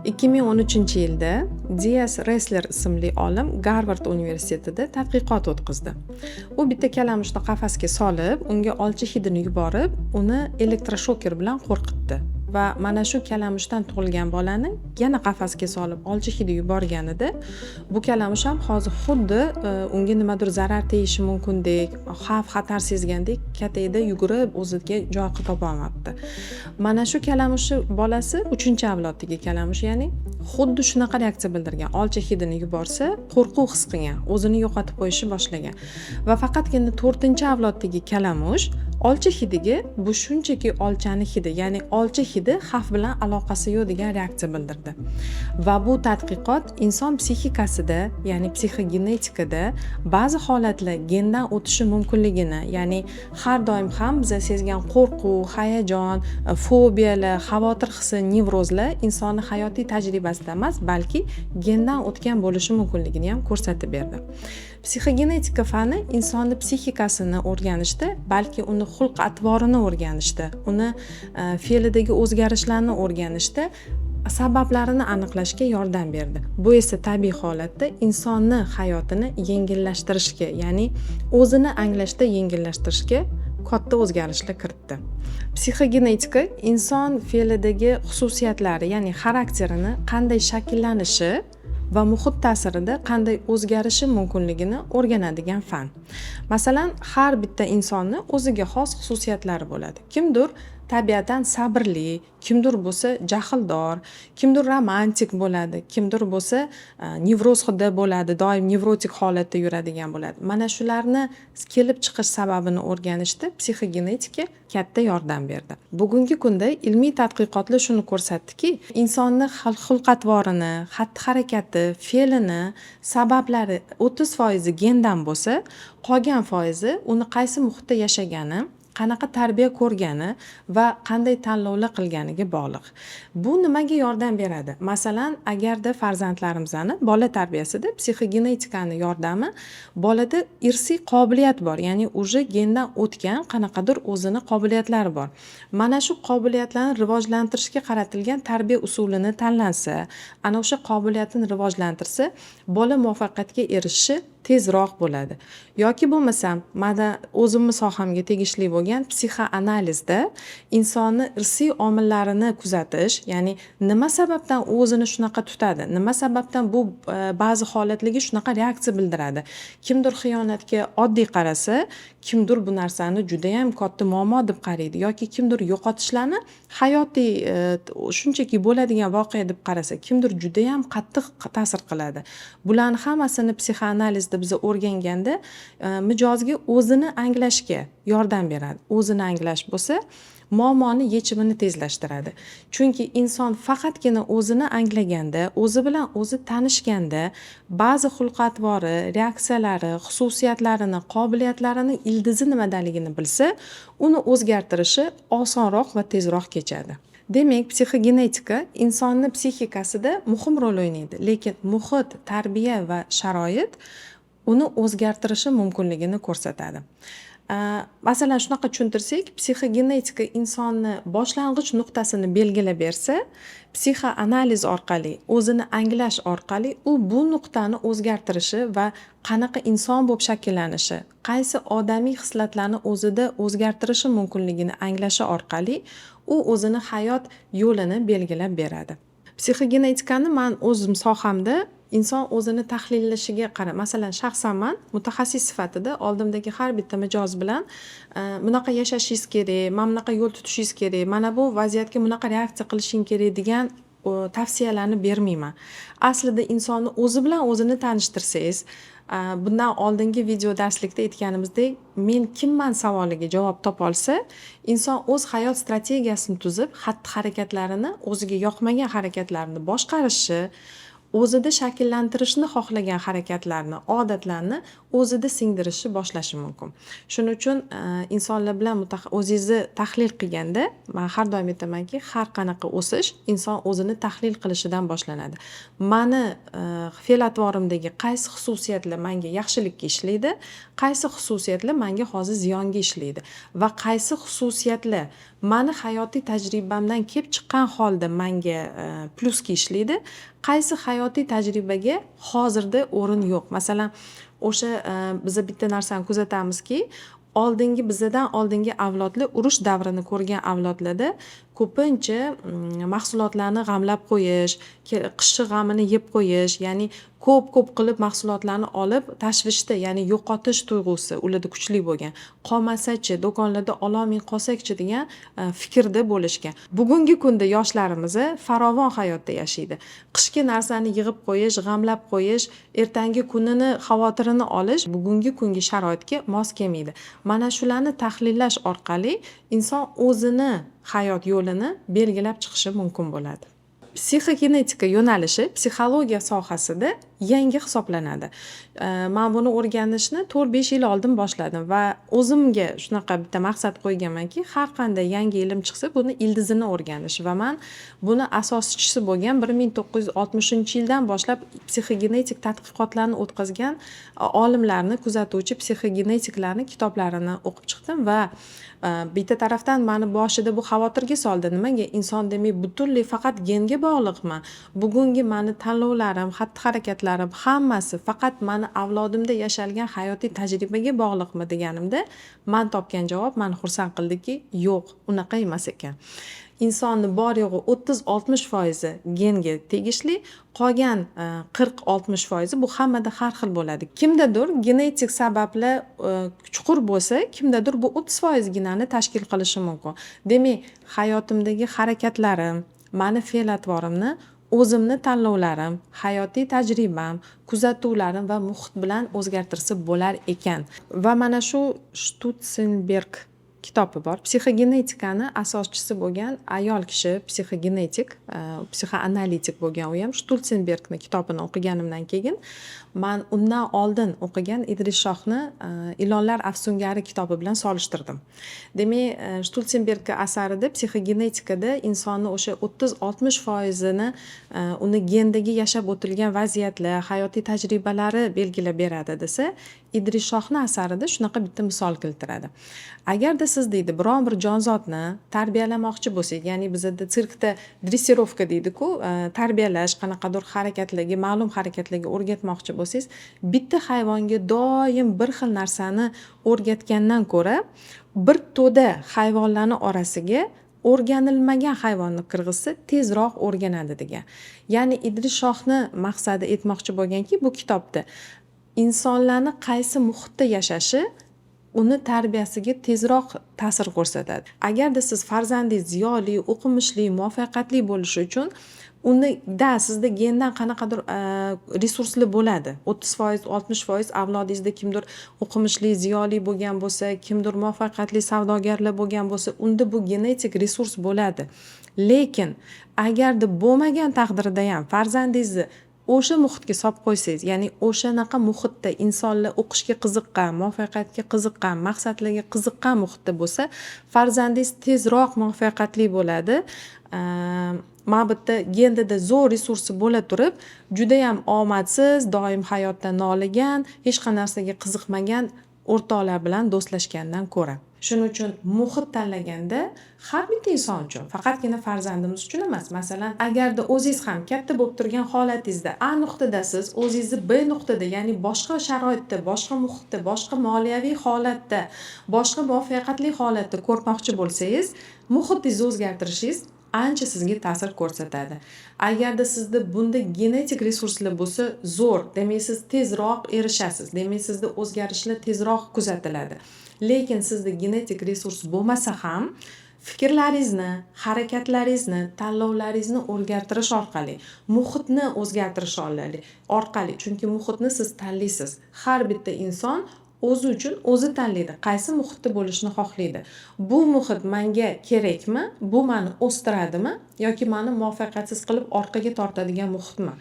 2013-yilda D.S. Resler ismli olim Garvard universitetida tadqiqot o'tkazdi. U bitta kalamushni qafasga solib, unga olcha hidini yuborib, uni elektroshoker bilan qo'rqitdi. Va mana shu kalamushdan tug'ilgan bolani yana qafasga solib olcha hidi yuborganida bu kalamush ham hozir xuddi unga nimadir zarar tegishi mumkindek, xavf-xatar sezgandek katakda yugurib o'ziga joy topa olmabdi. Mana shu kalamushni bolasi 3-avloddagi kalamush, ya'ni xuddi shunaqa reaksiya bildirgan. Olcha hidini yuborsa, qo'rquv his qilgan, o'zini yo'qotib qo'yishni boshlagan. Va faqatgina 4-avloddagi kalamush olcha hidiga bu shunchaki olchani hidi, ya'ni olcha hidi xavf bilan aloqasi yo'q degan reaksiya bildirdi. Va bu tadqiqot inson psixikasida, ya'ni psixogenetikada ba'zi holatlar gendan o'tishi mumkinligini, ya'ni har doim ham biz sezgan qo'rquv, hayajon, fobiyalar, xavotir hissi, nevrozlar insonning hayotiy tajribasida emas, balki gendan o'tgan bo'lishi mumkinligini ham ko'rsatib berdi. Psixogenetika fani insonning psixikasini o'rganishda, balki uni xulq-atvorini o'rganishda, uni fe'lidagi o'zgarishlarni o'rganishda sabablarini aniqlashga yordam berdi. Bu esa tabiiy holatda insonni hayotini yengillashtirishga, ya'ni o'zini anglashda yengillashtirishga katta o'zgarishlar kiritdi. Psixogenetika inson fe'lidagi xususiyatlari, ya'ni xarakterini qanday shakllanishi va muhit ta'sirida qanday o'zgarishi mumkinligini o'rganadigan fan. Masalan, har bitta insonni o'ziga xos xususiyatlari bo'ladi. Kimdir tabiatan sabrli, kimdir bo'lsa jahldor, kimdir romantik bo'ladi, kimdir bo'lsa nevroz hidi bo'ladi, doim nevrotik holatda yuradigan bo'ladi. Mana shularni kelib chiqish sababini o'rganishda psixogenetika katta yordam berdi. Bugungi kunda ilmiy tadqiqotlar shuni ko'rsatdiki, insonning xulq-atvorini, xatti-harakati, fe'lini sabablari 30% gendan bo'lsa, qolgan foizi uni qaysi muhitda yashagani, qanaqa tarbiya ko'rgani va qanday tanlovlar qilganiga bog'liq. Bu nimaga yordam beradi? Masalan, agarda farzandlarimizni bola tarbiyasida psixogenetikani yordami, bolada irsiy qobiliyat bor, ya'ni uje gendan o'tgan qanaqadir o'zini qobiliyatlari bor. Mana shu qobiliyatlarni rivojlantirishga qaratilgan tarbiya usulini tanlansa, ana o'sha qobiliyatni rivojlantirsa, bola muvaffaqiyatga erishishi tezroq bo'ladi. Yoki bo'lmasam, mana o'zimni sohamga tegishli bo'lgan psixoanalizda insonni irsiy omillarini kuzatish, ya'ni nima sababdan u o'zini shunaqa tutadi, nima sababdan bu ba'zi holatlarga shunaqa reaksiya bildiradi. Kimdir xiyonatga oddiy qarasa, kimdir bu narsani juda ham katta muammo deb qaraydi, yoki kimdir yo'qotishlarni hayotiy shunchaki bo'ladigan voqea deb qarasa, kimdir juda ham qattiq ta'sir qiladi. Bularning hammasini psixoanalizda biz o'rganganda mijozga o'zini anglashga yordam beradi. O'zini anglash bo'lsa, muammoni yechimini tezlashtiradi. Chunki inson faqatgina o'zini anglaganda, o'zi bilan o'zi tanishganda, ba'zi xulq-atvori, reaksiyalari, xususiyatlarini, qobiliyatlarini, ildizi nimadaligini bilsa, uni o'zgartirishi osonroq va tezroq kechadi. Demak, psixogenetika insonning psixikasida muhim rol o'ynaydi, lekin muhit, tarbiya va sharoit uni o'zgartirishi mumkinligini ko'rsatadi. Masalan, shunaqa tushuntirsak, psixogenetika insonni boshlang'ich nuqtasini belgilab bersa, psixoanaliz orqali, o'zini anglash orqali u bu nuqtani o'zgartirishi va qanaqa inson bo'lib shakllanishi, qaysi odamiy xislatlarni o'zida o'zgartirishi mumkinligini anglashi orqali u o'zini hayot yo'lini belgilab beradi. Psixogenetikani men o'zim sohamda inson o'zini tahlillashiga qarab, masalan, shaxsan men mutaxassis sifatida oldimdagi har bitta mijoz bilan bunaqa yashashingiz kerak, mana bunaqa yo'l tutishingiz kerak, mana bu vaziyatga bunaqa reaksiya qilishing kerak degan tavsiyalarni bermayman. Aslida insonni o'zi bilan o'zini tanishtirsangiz, bundan oldingi video darslikda aytganimizdek, men kimman savoliga javob topa olsa, inson o'z hayot strategiyasini tuzib, xatti-harakatlarini, o'ziga yoqmagan harakatlarini boshqarishi, o'zida shakllantirishni xohlagan harakatlarni, odatlarni o'zida singdirishni boshlashi mumkin. Shuning uchun insonlar bilan o'zingizni tahlil qilganda men har doim aytamanki, har qanaqa o'sish inson o'zini tahlil qilishidan boshlanadi. Mani fe'l-atvorimdagi qaysi xususiyatlar menga yaxshilikka ishlaydi, qaysi xususiyatlar menga hozir ziyonga ishlaydi va qaysi xususiyatlar mani hayotiy tajribamdan kelib chiqqan holda menga plusga ishlaydi, qaysi hayotiy tajribaga hozirda o'rin yo'q. Masalan, o'sha biz bitta narsani kuzatamizki, bizdan oldingi avlodlar urush davrini ko'rgan avlodlarda ko'pincha mahsulotlarni g'amlab qo'yish, qishchi g'amini yeb qo'yish, ya'ni ko'p qilib mahsulotlarni olib tashvishda, ya'ni yo'qotish tuyg'usi ularda kuchli bo'lgan. Qolmasachi, do'konlarda ololmay qolsakchi degan fikrda bo'lishgan. Bugungi kunda yoshlarimiz farovon hayotda yashaydi. Qishki narsani yig'ib qo'yish, g'amlab qo'yish, ertangi kunini xavotirini olish bugungi kungi sharoitga mos kelmaydi. Mana shularni tahlillash orqali inson o'zini hayot yo'lini belgilab chiqishi mumkin bo'ladi. Psixogenetika yo'nalishi psixologiya sohasida yangi hisoblanadi. Men buni o'rganishni 4-5 yil oldin boshladim va o'zimga shunaqa bitta maqsad qo'yganmanki, har qanday yangi ilm chiqsa, buni ildizini o'rganish va men buni asoschisi bo'lgan 1960-yildan boshlab psixogenetik tadqiqotlarni o'tkazgan olimlarni, kuzatuvchi psixogenetiklarni kitoblarini o'qib chiqdim va bitta tarafdan meni boshida bu xavotirga soldi. Nimaga inson demak butunlay faqat genga bog'liqmi? Bugungi meni tanlovlarim, xatti-harakatlarim hammasi faqat meni avlodimda yashalgan hayotiy tajribaga bog'liqmi deganimda, men topgan javob meni xursand qildiki, yo'q, unaqa emas ekan. Insonni bor yo'g'i 30-60% genga tegishli, qolgan 40-60% bu hammada har xil bo'ladi. Kimdadir genetik sabablar chuqur bo'lsa, kimdadir bu 30% ginani tashkil qilishi mumkin. Demak, hayotimdagi harakatlarim, meni fe'l-atvorimni o'zimni tanlovlarim, hayotiy tajribam, kuzatuvlarim va muhit bilan o'zgartirsa bo'lar ekan. Va mana shu Stutzenberg kitobi bor. Psixogenetikani asoschisi bo'lgan ayol kishi, psixogenetik, psixoanalitik bo'lgan u ham Stutzenbergning kitobini o'qiganimdan keyin men undan oldin o'qigan Idris Shohni Ilonlar afsungari kitobi bilan solishtirdim. Demak, Stutzenberg asarida psixogenetikada insonni o'sha 30-60%ni uni gendagi yashab o'tilgan vaziyatlar, hayotiy tajribalari belgilab beradi desa, Idris Shohni asarida shunaqa bitta misol keltiradi. Agarda siz deydi biron bir jonzotni tarbiyalamoqchi bo'lsak, ya'ni bizda sirkda dressirovka deydi-ku, tarbiyalash, qanaqadir harakatlarga, ma'lum harakatlarga o'rgatmoqchi bo'lsangiz, bitta hayvonga doim bir xil narsani o'rgatgandan ko'ra, bir to'da hayvonlarning orasiga o'rganilmagan hayvonni kirgizsa tezroq o'rganadi degan. Ya'ni Idris Shohni maqsadi aytmoqchi bo'lganki, bu kitobda insonlarni qaysi muhitda yashashi uni tarbiyasiga tezroq ta'sir ko'rsatadi. Agarda siz farzandingiz ziyoli, o'qimishli, muvaffaqiyatli bo'lishi uchun sizda gendan qanaqadir resursli bo'ladi. 30%, 60% avlodingizda kimdir o'qimishli, ziyoli bo'lgan bo'lsa, kimdir muvaffaqiyatli savdogarlar bo'lgan bo'lsa, unda bu genetik resurs bo'ladi. Lekin agarda bo'lmagan taqdirda ham farzandingizni o'sha muhitga solib qo'ysangiz, ya'ni o'shanaqa muhitda insonlar o'qishga qiziqqan, muvaffaqiyatga qiziqqan, maqsadlarga qiziqqan muhitda bo'lsa, farzandingiz tezroq muvaffaqiyatli bo'ladi. Mana bitta gendida zo'r resursi bo'la turib, juda ham omadsiz, doim hayotdan noligan, hech qanday narsaga qiziqmagan o'rtoqlar bilan do'stlashgandan ko'ra. Shuning uchun muhit tanlaganda har bitta inson uchun, faqatgina farzandimiz uchun emas. Masalan, agarda o'zingiz ham katta bo'lib turgan holatingizda A nuqtadasiz, o'zingizni B nuqtada, ya'ni boshqa sharoitda, boshqa muhitda, boshqa moliyaviy holatda, boshqa muvaffaqiyatli holatda ko'rmoqchi bo'lsangiz, muhitingizni o'zgartirishingiz ancha sizga ta'sir ko'rsatadi. Agarda sizda bunda genetik resurslar bo'lsa, zo'r, demak siz tezroq erishasiz, demak sizda o'zgarishlar tezroq kuzatiladi. Lekin sizda genetik resurs bo'lmasa ham fikrlaringizni, harakatlaringizni, tanlovlaringizni o'zgartirish orqali, muhitni o'zgartirish orqali, chunki muhitni siz tanlaysiz. Har bitta inson o'zi uchun o'zi tanlaydi, qaysi muhitda bo'lishni xohlaydi. Bu muhit menga kerakmi? Bu meni o'stiradimi? Yoki meni muvaffaqiyatsiz qilib orqaga tortadigan muhitmi?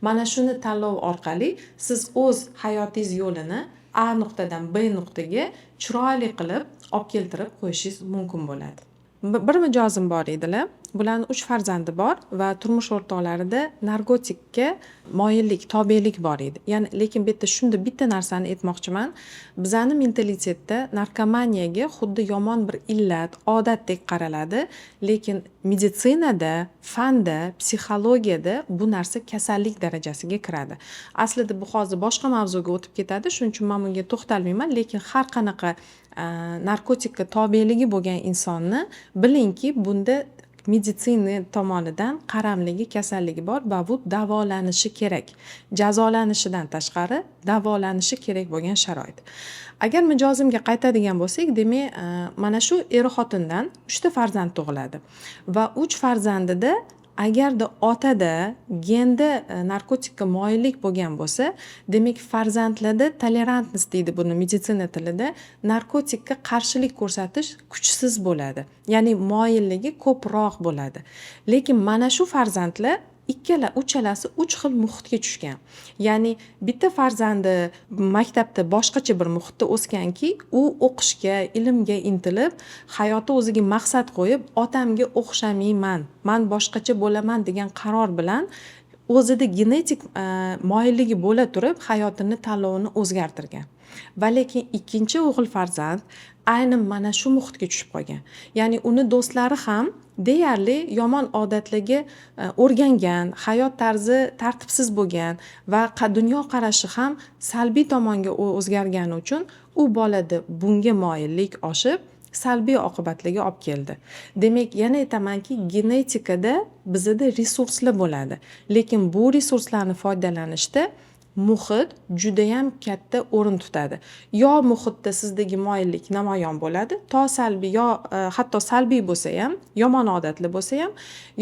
Mana shuni tanlov orqali siz o'z hayotingiz yo'lini A nuqtadan B nuqtaga chiroyli qilib olib keltirib qo'yishingiz mumkin bo'ladi. Bir mijozim bor edilar. Bularning 3 farzandi bor va turmush o'rtoqlarida narkotikka moyillik, tobelik bor edi. Ya'ni lekin bu yerda shunda bitta narsani aytmoqchiman. Bizani mentalitetda narkomaniyaga xuddi yomon bir illat, odatdek qaraladi, lekin meditsinada, fanda, psixologiyada bu narsa kasallik darajasiga kiradi. Aslida bu hozir boshqa mavzuga o'tib ketadi, shuning uchun men bunga to'xtalmayman, lekin har qanaqa narkotikka tobeligi bo'lgan insonni bilingki, bunda meditsina tomonidan qaramligi, kasalligi bor va bu davolanishi kerak. Jazolanishidan tashqari davolanishi kerak bo'lgan sharoit. Agar mijozimga qaytadigan bo'lsak, demak, mana shu er-xotindan 3 ta farzand tug'iladi va 3 farzandida agarda otada genda narkotikka moyillik bo'lgan bo'lsa, demak farzandlarda tolerantность deydi buni meditsina tilida, narkotikka qarshilik ko'rsatish kuchsiz bo'ladi. Ya'ni moyilligi ko'proq bo'ladi. Lekin mana shu farzandlar uchalasi 3 xil muhitga tushgan. Ya'ni bitta farzandi maktabda boshqacha bir muhitda o'sganki, u o'qishga, ilmga intilib, hayoti o'ziga maqsad qo'yib, otamga o'xshamayman, men boshqacha bo'laman degan qaror bilan o'zida genetik moyilligi bo'la turib, hayotini tanlovini o'zgartirgan. Va lekin ikkinchi o'g'il farzand aynan mana shu muhitga tushib qolgan. Ya'ni uni do'stlari ham deyarli yomon odatlarga o'rgangan, hayot tarzi tartibsiz bo'lgan va dunyo qarashi ham salbiy tomonga o'zgargani uchun u bolada bunga moyillik oshib, salbiy oqibatlarga olib keldi. Demak, yana aytamanki, genetikada bizda resurslar bo'ladi, lekin bu resurslarni foydalanishda muhit juda ham katta o'rin tutadi. Yo muhitda sizdagi moyillik namoyon bo'ladi, to salbiy yo hatto salbiy bo'lsa ham, yomon odatlar bo'lsa ham,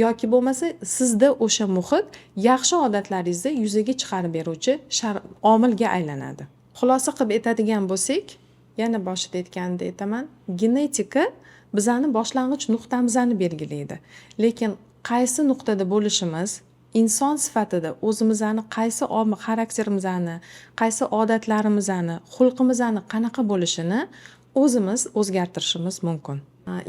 yoki bo'lmasa sizda o'sha muhit yaxshi odatlaringizni yuzaga chiqarib beruvchi omilga aylanadi. Xulosa qilib aytadigan bo'lsak, yana boshida aytganimda aytaman, genetika bizani boshlang'ich nuqtamizni belgilaydi. Lekin qaysi nuqtada bo'lishimiz, inson sifatida o'zimizni qaysi xarakterimizni, qaysi odatlarimizni, xulqimizni qanaqa bo'lishini o'zimiz o'zgartirishimiz mumkin.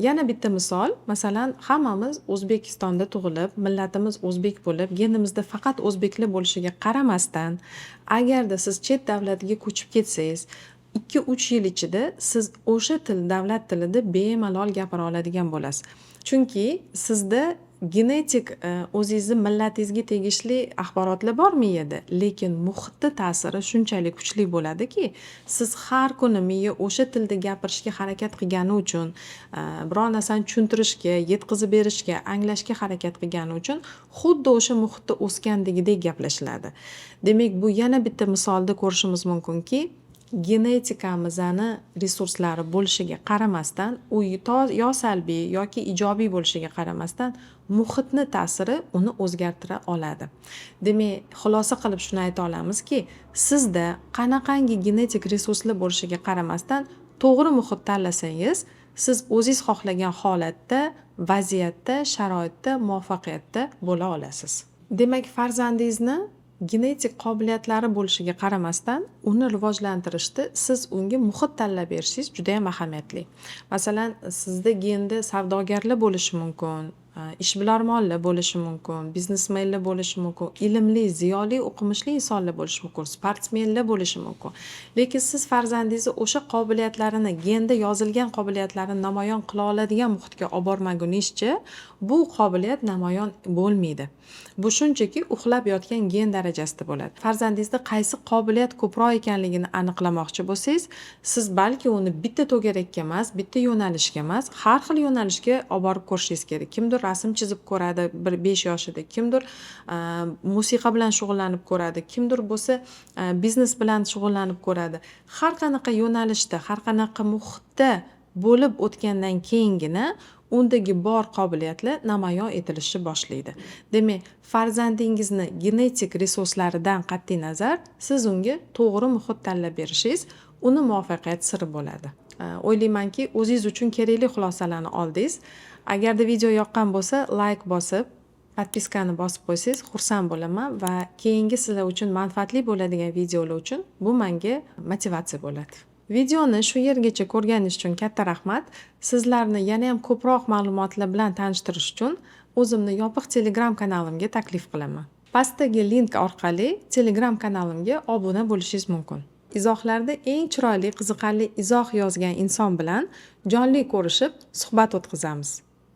Yana bitta misol, masalan, hammamiz O'zbekistonda tug'ilib, millatimiz o'zbek bo'lib, genimizda faqat o'zbeklar bo'lishiga qaramasdan, agarda siz chet davlatiga ko'chib ketsangiz, 2-3 yil ichida siz o'sha davlat tilida bemalol gapira oladigan bo'lasiz. Chunki sizda genetik o'zingizni millatingizga tegishli axborotlar bor miyada, lekin muhitda ta'siri shunchalik kuchli bo'ladiki, siz har kuni miya o'sha tilda gapirishga harakat qilgani uchun, biror narsani tushuntirishga, yetkazib berishga, anglashga harakat qilgani uchun xuddi o'sha muhitda o'sgandagidek gaplashiladi. Demak, bu yana bitta misolda ko'rishimiz mumkinki, genetikamizni resurslari bo'lishiga qaramasdan, u yo salbiy yoki ijobiy bo'lishiga qaramasdan, muhitni ta'siri uni o'zgartira oladi. Demak, xulosa qilib shuni ayta olamizki, sizda qanaqangi genetik resurslar bo'lishiga qaramasdan, to'g'ri muhit tanlasangiz, siz o'zingiz xohlagan holatda, vaziyatda, sharoitda, muvaffaqiyatda bo'la olasiz. Demak, farzandingizni genetik qobiliyatlari bo'lishiga qaramasdan, uni rivojlantirishda siz unga muhit tanlab berishingiz juda ham ahamiyatli. Masalan, sizda genda savdogarlar bo'lishi mumkin, ishbilarmonlar bo'lishi mumkin, biznesmenlar bo'lishi mumkin, ilmli, ziyoli, o'qimishli insonlar bo'lishi mumkin, sportsmenlar bo'lishi mumkin. Lekin siz farzandingizni o'sha qobiliyatlarini, genda yozilgan qobiliyatlarini namoyon qila oladigan muhitga olib bormagunizcha, bu qobiliyat namoyon bo'lmaydi. Bu shunchaki uxlab yotgan gen darajasida bo'ladi. Farzandingizda qaysi qobiliyat ko'proq ekanligini aniqlamoqchi bo'lsangiz, siz balki uni bitta to'garakka emas, bitta yo'nalishga emas, har xil yo'nalishga olib borib ko'rishingiz kerak. Kimdir rasm chizib ko'radi 5 yoshida, kimdir musiqa bilan shug'ullanib ko'radi, kimdir bo'lsa biznes bilan shug'ullanib ko'radi. Har qanaqa yo'nalishda, har qanaqa muhitda bo'lib o'tgandan keyingina undagi bor qobiliyatlar namoyon etilishi boshlaydi. Demak, farzandingizni genetik resurslaridan qat'iy nazar, siz unga to'g'ri muhit tanlab berishingiz uni muvaffaqiyat siri bo'ladi. O'ylaymanki, o'zingiz uchun kerakli xulosalarni oldingiz. Agarda video yoqqan bo'lsa, like bosib, podpiskani bosib qo'ysangiz xursand bo'laman va keyingi sizlar uchun manfaatli bo'ladigan videolar uchun bu menga motivatsiya bo'ladi. Videoni shu yergacha ko'rganingiz uchun katta rahmat. Sizlarni yana ham ko'proq ma'lumotlar bilan tanishtirish uchun o'zimni yopiq Telegram kanalimga taklif qilaman. Pastdagi link orqali Telegram kanalimga obuna bo'lishingiz mumkin. Izohlarda eng chiroyli, qiziqarli izoh yozgan inson bilan jonli ko'rishib, suhbat o'tkazamiz.